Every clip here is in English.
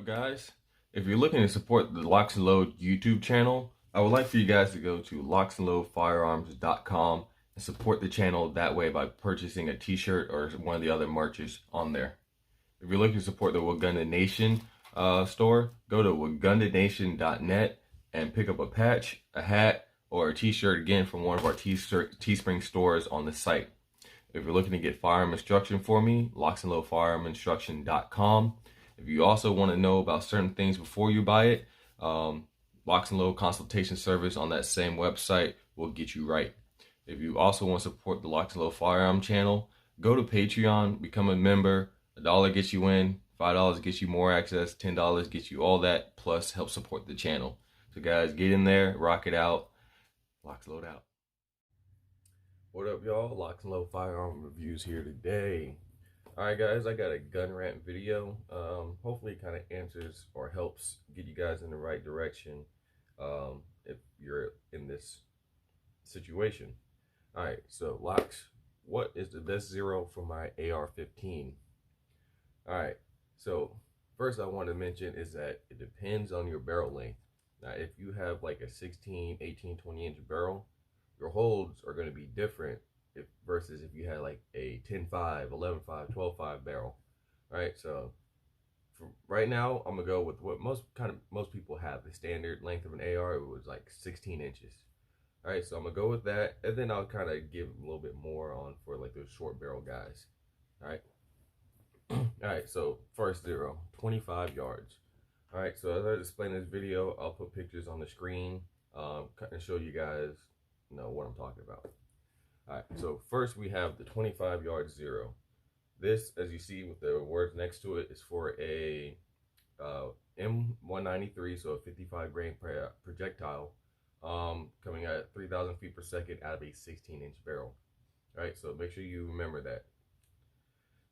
up, guys? If you're looking to support the LocsNLoad YouTube channel, I would like for you guys to go to LocsNLoadFirearms.com and support the channel that way by purchasing a t-shirt or one of the other merches on there. If you're looking to support the Wagunda Nation store, go to WagundaNation.net and pick up a patch, a hat, or a t-shirt again from one of our Teespring stores on the site. If you're looking to get firearm instruction for me, LocsNLoadFirearmInstruction.com. If you also want to know about certain things before you buy it, LocsNLoad consultation service on that same website will get you right. If you also want to support the LocsNLoad Firearm channel, go to Patreon, become a member. $1 gets you in, $5 gets you more access, $10 gets you all that, plus help support the channel. So guys, get in there, rock it out. LocsNLoad out. What up, y'all? LocsNLoad Firearm Reviews here today. Alright guys, I got a gun rant video. Hopefully it kind of answers or helps get you guys in the right direction if you're in this situation. Alright, so Locs, what is the best zero for my AR15? Alright, so first I want to mention is that it depends on your barrel length. Now if you have like a 16, 18, 20 inch barrel, your holds are going to be different versus if you had like a 10.5, 11.5, 12.5 barrel, right? So for right now, I'm gonna go with what most people have. The standard length of an AR, it was like 16 inches. All right, so I'm gonna go with that, and then I'll kind of give a little bit more on for like those short barrel guys. All right. All right, so first zero, 25 yards. All right, so as I explain this video, I'll put pictures on the screen and show you guys what I'm talking about. Alright, so first we have the 25 yard zero. This, as you see with the words next to it, is for a M193, so a 55 grain projectile coming at 3,000 feet per second out of a 16 inch barrel. Alright, so make sure you remember that.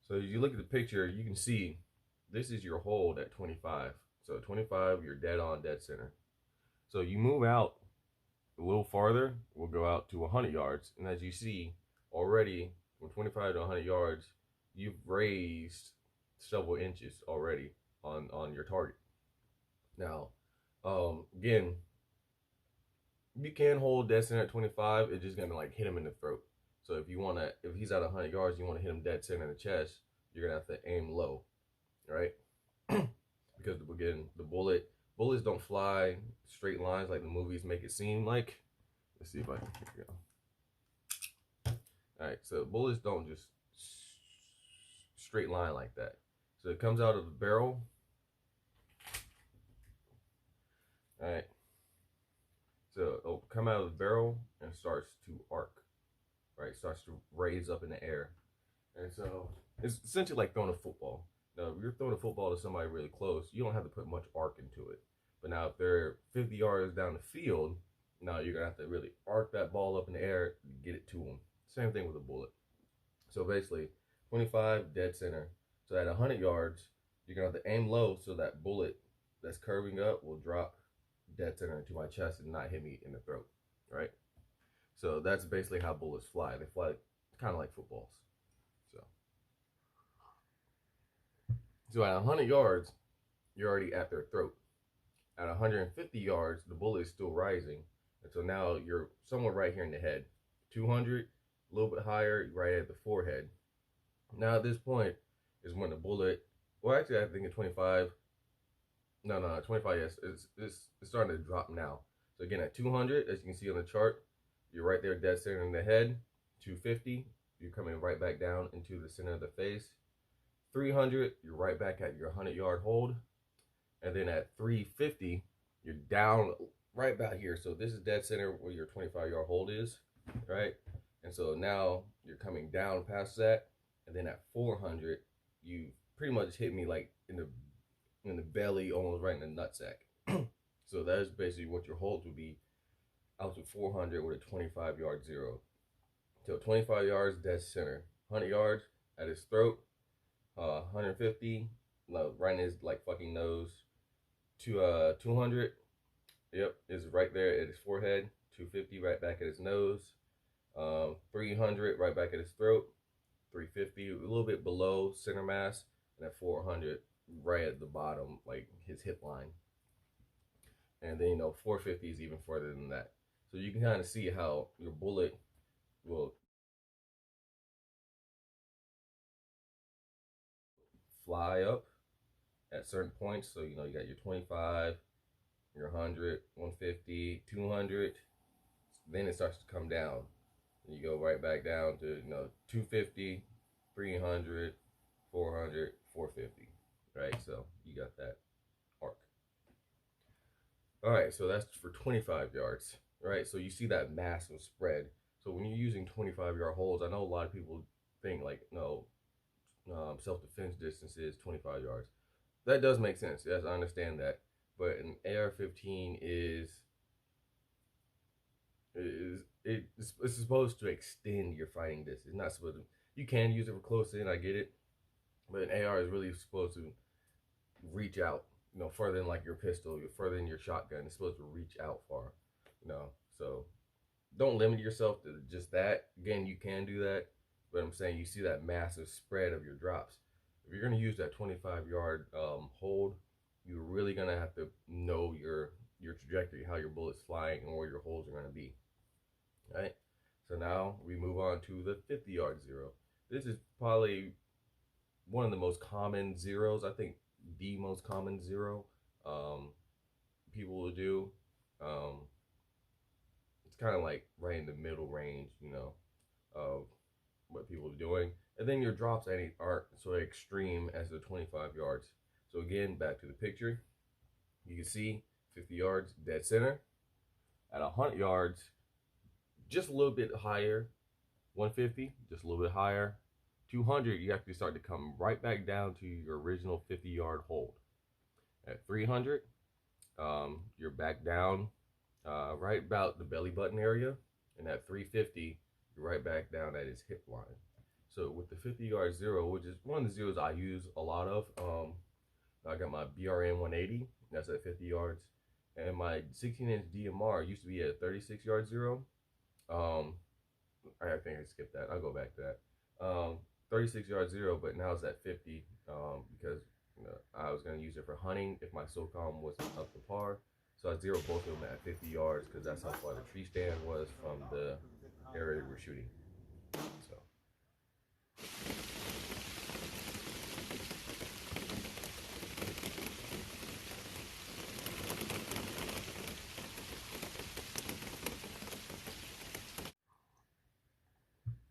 So as you look at the picture, you can see this is your hold at 25. So 25, you're dead on, dead center. So you move out a little farther, we'll go out to 100 yards, and as you see already, from 25 to 100 yards, you've raised several inches already on your target. Now, again, you can hold dead center at 25. It's just gonna like hit him in the throat. So if he's at 100 yards, you want to hit him dead center in the chest, you're gonna have to aim low, right? Because again, bullets don't fly straight lines like the movies make it seem like. Let's see if I can figure it out. Alright, so bullets don't just straight line like that. So it comes out of the barrel. Alright. So it'll come out of the barrel and starts to arc. Right? Starts to raise up in the air. And so it's essentially like throwing a football. Now, if you're throwing a football to somebody really close, you don't have to put much arc into it. But now if they're 50 yards down the field, now you're going to have to really arc that ball up in the air to get it to them. Same thing with a bullet. So basically, 25 dead center. So at 100 yards, you're going to have to aim low so that bullet that's curving up will drop dead center into my chest and not hit me in the throat, right? So that's basically how bullets fly. They fly kind of like footballs. So at 100 yards, you're already at their throat. At 150 yards, the bullet is still rising. And so now you're somewhere right here in the head. 200, a little bit higher, right at the forehead. Now at this point is when the bullet, well actually I think at 25, no, 25, yes, it's starting to drop now. So again at 200, as you can see on the chart, you're right there dead center in the head. 250, you're coming right back down into the center of the face. 300, you're right back at your 100 yard hold. And then at 350, you're down right about here. So this is dead center where your 25 yard hold is, right? And so now you're coming down past that. And then at 400, you pretty much hit me like in the belly, almost right in the nutsack. So that is basically what your holds would be out to 400 with a 25 yard zero. So 25 yards, dead center. 100 yards at his throat. 150, right in his like fucking nose. To 200, yep, is right there at his forehead. 250, right back at his nose. 300, right back at his throat. 350, a little bit below center mass, and at 400, right at the bottom, like his hip line. And then 450 is even further than that. So you can kind of see how your bullet will fly up at certain points. So you got your 25, your 100, 150, 200. Then it starts to come down. And you go right back down to 250, 300, 400, 450. Right? So you got that arc. All right, so that's for 25 yards. Right? So you see that massive spread. So when you're using 25-yard holes, I know a lot of people think like, no, self-defense distance is 25 yards. That does make sense. Yes, I understand that. But an AR-15 it's supposed to extend your fighting distance. It's not supposed to. You can use it for close in, I get it, but an AR is really supposed to reach out, further than like your pistol, further than your shotgun. It's supposed to reach out far, So don't limit yourself to just that. Again, you can do that, but I'm saying you see that massive spread of your drops. If you're gonna use that 25-yard hold, you're really gonna have to know your trajectory, how your bullet's flying, and where your holes are gonna be. All right. So now we move on to the 50-yard zero. This is probably one of the most common zeros. I think the most common zero people will do. It's kind of like right in the middle range, of what people are doing. And then your drops aren't so extreme as the 25 yards. So again, back to the picture. You can see 50 yards dead center. At 100 yards, just a little bit higher. 150, just a little bit higher. 200, you actually start to come right back down to your original 50-yard hold. At 300, you're back down right about the belly button area. And at 350, you're right back down at his hip line. So with the 50-yard zero, which is one of the zeros I use a lot of, I got my BRN 180, that's at 50 yards. And my 16-inch DMR used to be at 36-yard zero. I think I skipped that. I'll go back to that. 36-yard zero, but now it's at 50 because I was going to use it for hunting if my SOCOM wasn't up to par. So I zeroed both of them at 50 yards because that's how far the tree stand was from the area we're shooting. So.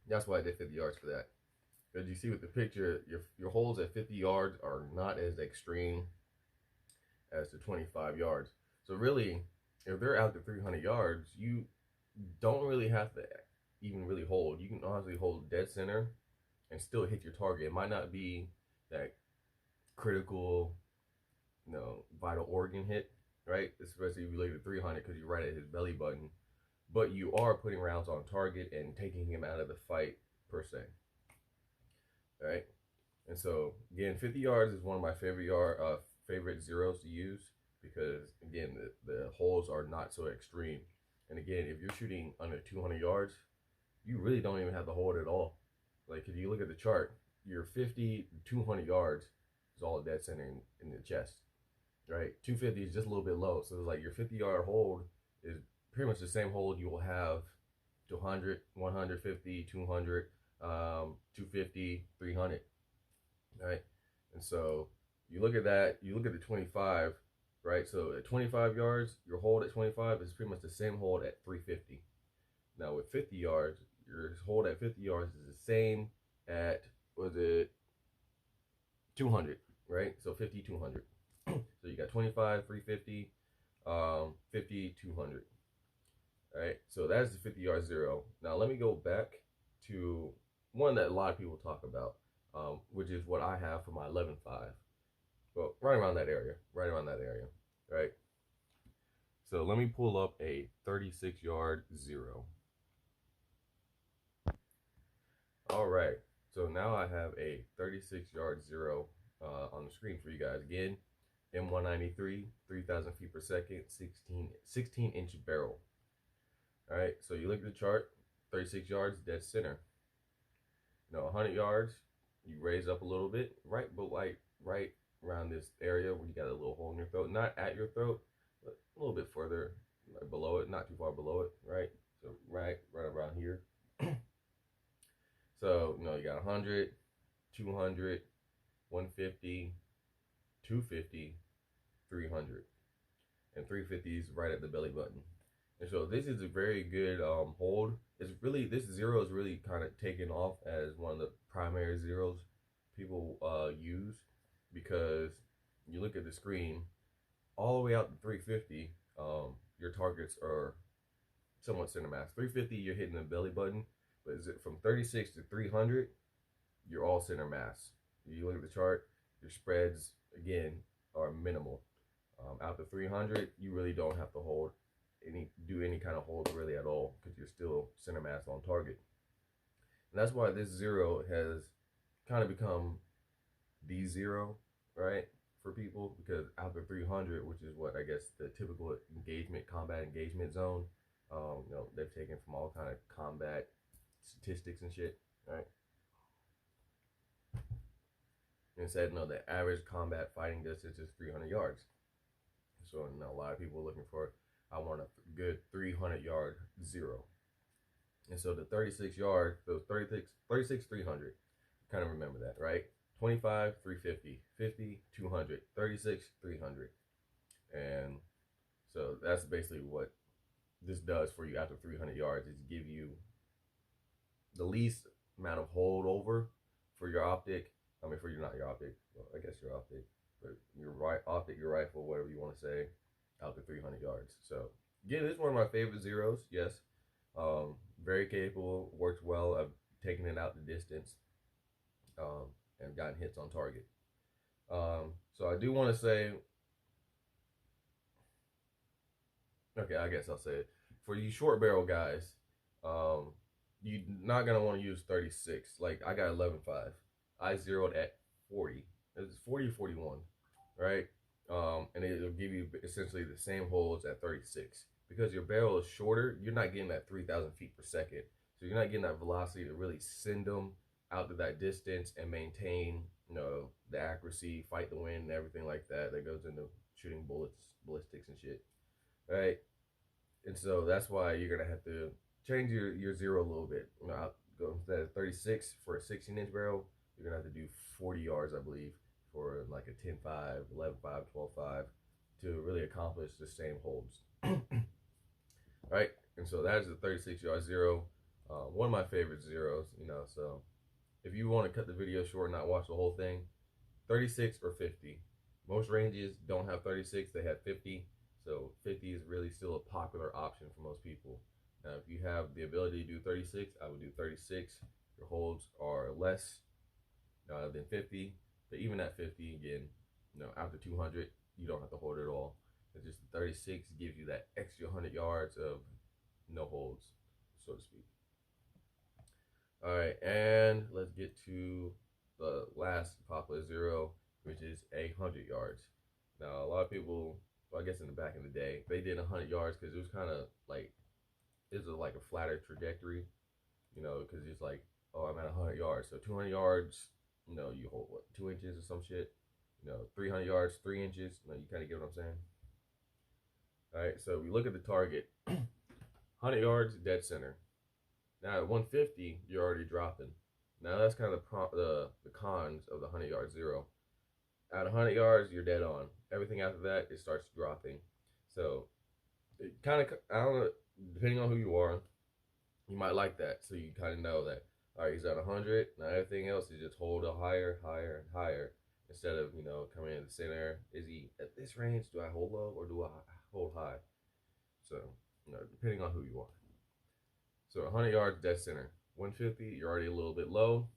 That's why I did 50 yards for that. Because you see with the picture, your holes at 50 yards are not as extreme as the 25 yards. So really, if they're out to 300 yards, you don't really have to even really hold. You can honestly hold dead center and still hit your target. It might not be that critical, vital organ hit, right? Especially related to 300 because you're right at his belly button. But you are putting rounds on target and taking him out of the fight per se. All right. And so again, 50 yards is one of my favorite zeros to use because again, the holes are not so extreme. And again, if you're shooting under 200 yards, you really don't even have to hold at all. Like if you look at the chart, your 50 to 200 yards is all dead center in the chest, right? 250 is just a little bit low. So it's like your 50-yard hold is pretty much the same hold you will have to 100, 150, 200, 250, 300, right? And so you look at that, you look at the 25, right? So at 25 yards, your hold at 25 is pretty much the same hold at 350. Now with 50 yards, your hold at 50 yards is the same at, was it 200, right? So 50, 200. So you got 25, 350, 50, 200. All right, so that's the 50-yard zero. Now let me go back to one that a lot of people talk about, which is what I have for my 11.5. Well, right around that area, right? So let me pull up a 36-yard zero. All right, so now I have a 36-yard zero on the screen for you guys. Again, M193, 3,000 feet per second, 16-inch barrel. All right, so you look at the chart, 36 yards, dead center. 100 yards, you raise up a little bit, right, but like right around not at your throat, but a little bit further, like below it, not too far below it, right? So right around here. So, you know, you got 100, 200, 150, 250, 300. And 350 is right at the belly button. And so this is a very good hold. It's really, this zero is really kind of taken off as one of the primary zeros people use, because you look at the screen all the way out to 350, your targets are somewhat center mass. 350, you're hitting the belly button, but is it from 36 to 300, you're all center mass. You look at the chart, your spreads again are minimal. Out to 300, you really don't have to do any kind of hold really at all, because you're still center mass on target. And that's why this zero has kind of become the zero, right, for people, because after 300, which is what I guess the typical combat engagement zone, you know, they've taken from all kind of combat statistics and shit, right? And said, no, the average combat fighting distance is 300 yards. So now a lot of people are looking for, I want a good 300-yard zero. And so the 36 yard, those 36, 300, kind of remember that, right? 25, 350, 50, 200, 36, 300. And so that's basically what this does for you after 300 yards, is give you the least amount of holdover for your optic. I mean, not your optic, well, I guess your optic, but your optic, your rifle, whatever you want to say, out to 300 yards. So again, this is one of my favorite zeros. Yes, very capable, works well. I've taken it out the distance, and gotten hits on target. So I do want to say, okay, I guess I'll say it. For you short barrel guys, you're not gonna want to use 36. Like, I got 11.5. I zeroed at 40. It's 40 or 41, right? And it'll give you essentially the same holds at 36. Because your barrel is shorter, you're not getting that 3,000 feet per second. So you're not getting that velocity to really send them out to that distance and maintain, you know, the accuracy, fight the wind, and everything like that goes into shooting ballistics and shit, right? And so that's why you're gonna have to change your zero a little bit. You know, I'll go instead of 36 for a 16-inch barrel, you're gonna have to do 40 yards, I believe, for like a 10.5, 11.5, 12.5 to really accomplish the same holds. Right? And so that is the 36-yard zero. One of my favorite zeros, you know. So if you want to cut the video short and not watch the whole thing, 36 or 50. Most ranges don't have 36, they have 50. So 50 is really still a popular option for most people. Now, if you have the ability to do 36, I would do 36. Your holds are less than 50, but even at 50, again, you know, after 200, you don't have to hold it at all. It's just 36 gives you that extra 100 yards of no holds, so to speak. All right, and let's get to the last popular zero, which is 100 yards. Now, a lot of people, well, I guess in the back in the day, they did 100 yards because it was kind of like, it was like a flatter trajectory, you know, because it's like, oh, I'm at 100 yards. So 200 yards, you know, you hold what, 2 inches or some shit. You know, 300 yards, 3 inches. You know, you kind of get what I'm saying. All right, so we look at the target. 100 yards, dead center. Now at 150, you're already dropping. Now that's kind of the cons of the 100-yard zero. At 100 yards, you're dead on. Everything after that, it starts dropping. So it kind of, I don't know, depending on who you are, you might like that. So you kind of know that, all right, he's at 100. Now everything else is just hold a higher, higher, and higher. Instead of, you know, coming in the center. Is he at this range? Do I hold low or do I hold high? So, you know, depending on who you are. So 100 yards, dead center. 150, you're already a little bit low.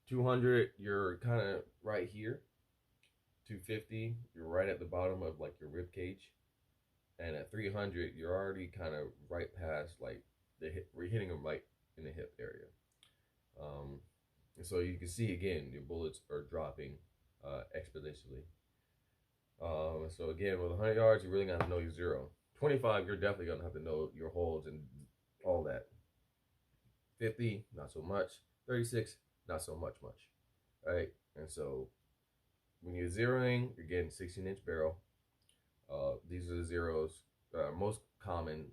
200, you're kind of right here. 250, you're right at the bottom of like your rib cage. And at 300, you're already kind of right past like the hip. We're hitting them right in the hip area. And so you can see again, your bullets are dropping exponentially. So again, with 100 yards, you really got to know your zero. 25, you're definitely gonna have to know your holds and all that. 50, not so much. 36, not so much. Right? And so when you're zeroing, you're getting 16-inch barrel. These are the zeros, most common.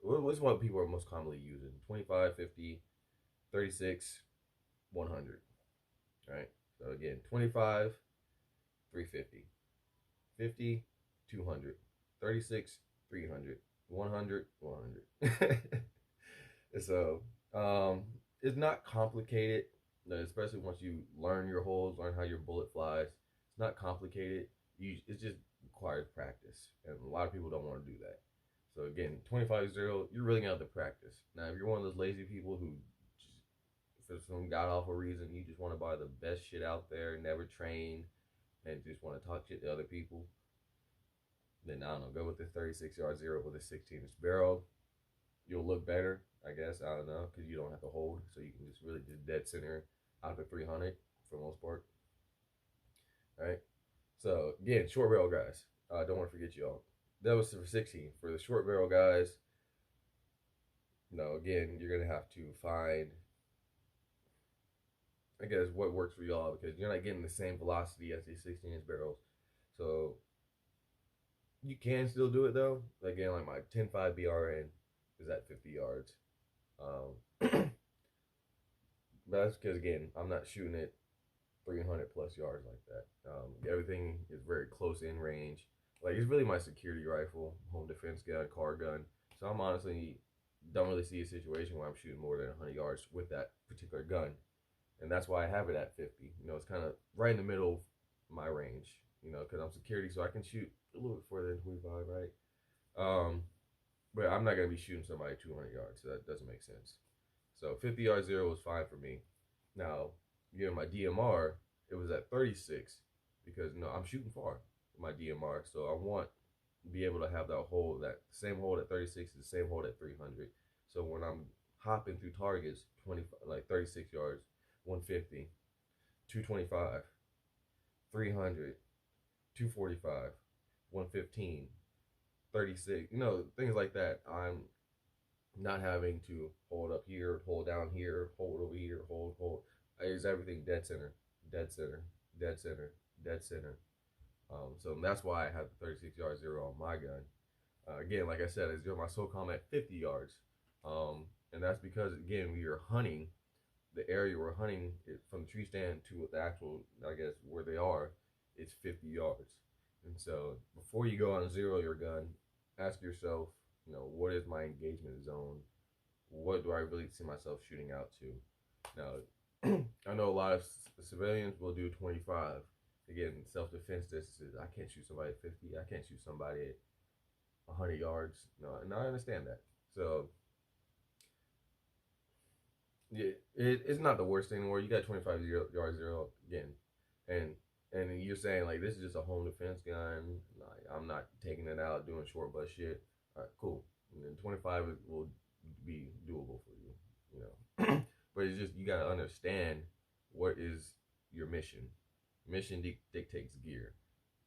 What's what people are most commonly using? 25, 50, 36, 100. Right. So again, 25, 350, 50, 200, 36, 300, 100, 100. So it's not complicated, especially once you learn your holes, learn how your bullet flies. It's not complicated. It just requires practice, and a lot of people don't want to do that. So again, 25-0, you're really gonna have to practice. Now, if you're one of those lazy people who just, for some god awful reason, you just want to buy the best shit out there, never train, and just want to talk shit to other people, then I don't know, go with the 36-yard zero with a 16-inch barrel. You'll look better, I guess. I don't know, because you don't have to hold, so you can just really just dead center out the 300 for the most part. All right. So again, short barrel guys. Don't want to forget y'all. That was for 16. For the short barrel guys, again, you're gonna have to find, I guess, what works for y'all, because you're not getting the same velocity as these 16-inch barrels. So you can still do it though. Again, like my 10.5 BRN is at 50 yards. But that's because, again, I'm not shooting it 300 plus yards like that. Everything is very close in range. Like, it's really my security rifle, home defense gun, car gun. So I'm honestly don't really see a situation where I'm shooting more than 100 yards with that particular gun. And that's why I have it at 50. It's kind of right in the middle of my range, because I'm security, so I can shoot a little bit further than 25, right? But I'm not going to be shooting somebody 200 yards, so that doesn't make sense. So 50-yard zero was fine for me. Now, my DMR, it was at 36 because, I'm shooting far with my DMR. So I want to be able to have that hold, that same hold at 36 is the same hold at 300. So when I'm hopping through targets, 36 yards, 150, 225, 300, 245, 115, 36, things like that. I'm not having to hold up here, hold down here, hold over here, hold. It's everything dead center, dead center, dead center, dead center. So that's why I have the 36-yard zero on my gun. Again, like I said, I zero my SOCOM at 50 yards. And that's because, again, we are hunting. The area we're hunting from the tree stand to the actual, I guess, where they are, it's 50 yards. And so before you go on zero your gun, ask yourself, what is my engagement zone? What do I really see myself shooting out to? Now, I know a lot of civilians will do 25. Again, self-defense distances. I can't shoot somebody at 50. I can't shoot somebody at 100 yards. And I understand that. So, yeah, it's not the worst thing in the world. You got 25-yard zero again. And you're saying, like, this is just a home defense gun. Like, I'm not taking it out, doing short butt shit. All right, cool. And then 25 will be doable for you, But it's just, you got to understand what is your mission. Mission dictates gear.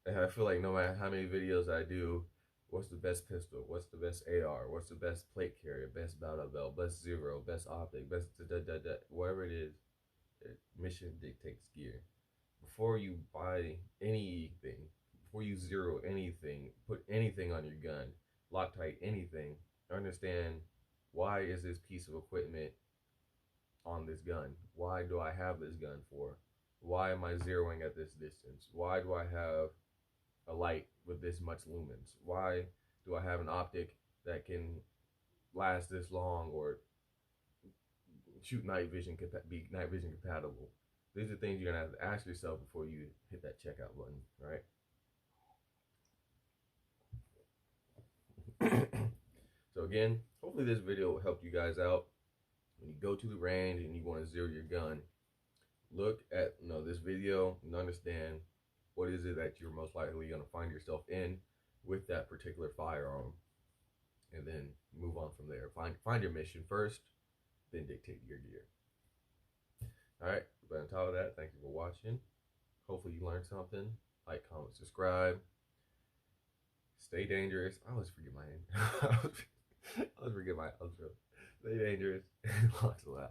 And I feel like no matter how many videos I do, what's the best pistol? What's the best AR? What's the best plate carrier? Best battle belt? Best zero? Best optic? Best whatever it is, mission dictates gear. Before you buy anything, before you zero anything, put anything on your gun, Loctite anything, understand, why is this piece of equipment on this gun? Why do I have this gun for? Why am I zeroing at this distance? Why do I have a light with this much lumens? Why do I have an optic that can last this long or shoot night vision, be night vision compatible? These are things you're gonna have to ask yourself before you hit that checkout button, right? So again, hopefully this video will help you guys out. When you go to the range and you want to zero your gun, look at this video and understand what is it that you're most likely going to find yourself in with that particular firearm, and then move on from there. Find your mission first, then dictate your gear. All right, but on top of that, thank you for watching. Hopefully you learned something. Like, comment, subscribe. Stay dangerous. I always forget my name. I always forget my outro. Stay dangerous. LocsNLoad.